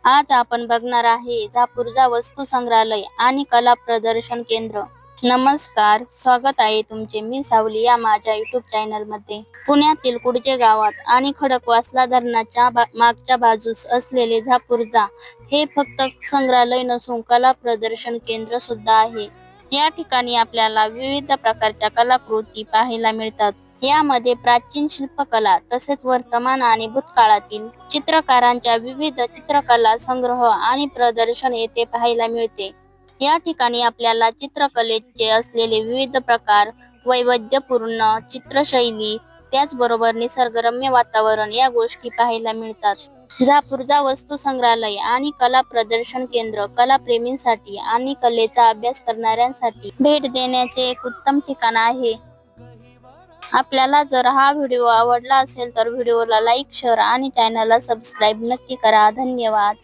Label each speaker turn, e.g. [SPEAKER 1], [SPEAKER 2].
[SPEAKER 1] आज आपण बघणार आहे झापुर्झा वस्तू संग्रहालय आणि कला प्रदर्शन केंद्र। नमस्कार, स्वागत आहे तुमचे। मी सावली या माझ्या युट्यूब चॅनल मध्ये। पुण्यातील कुडचे गावात आणि खडकवासला धरणाच्या मागच्या बाजूस असलेले झापुर्झा हे फक्त संग्रहालय नसून कला प्रदर्शन केंद्र सुद्धा आहे। या ठिकाणी आपल्याला विविध प्रकारच्या कलाकृती पाहायला मिळतात। यामध्ये प्राचीन शिल्पकला तसेच वर्तमान आणि भूतकाळातील चित्रकारांच्या विविध चित्रकला संग्रह आणि प्रदर्शन येथे पाहायला मिळते। या ठिकाणी आपल्याला चित्रकलेचे असलेले विविध प्रकार, वैविध्यपूर्ण चित्रशैली, त्याचबरोबर निसर्गरम्य वातावरण या गोष्टी पाहायला मिळतात। झापुर्झा वस्तू संग्रहालय आणि कला प्रदर्शन केंद्र कलाप्रेमींसाठी आणि कलेचा अभ्यास करणाऱ्यांसाठी भेट देण्याचे एक उत्तम ठिकाण आहे। आपल्याला जर हा व्हिडिओ आवडला असेल तर व्हिडिओला लाईक, शेअर आणि चॅनलला सबस्क्राईब नक्की करा। धन्यवाद।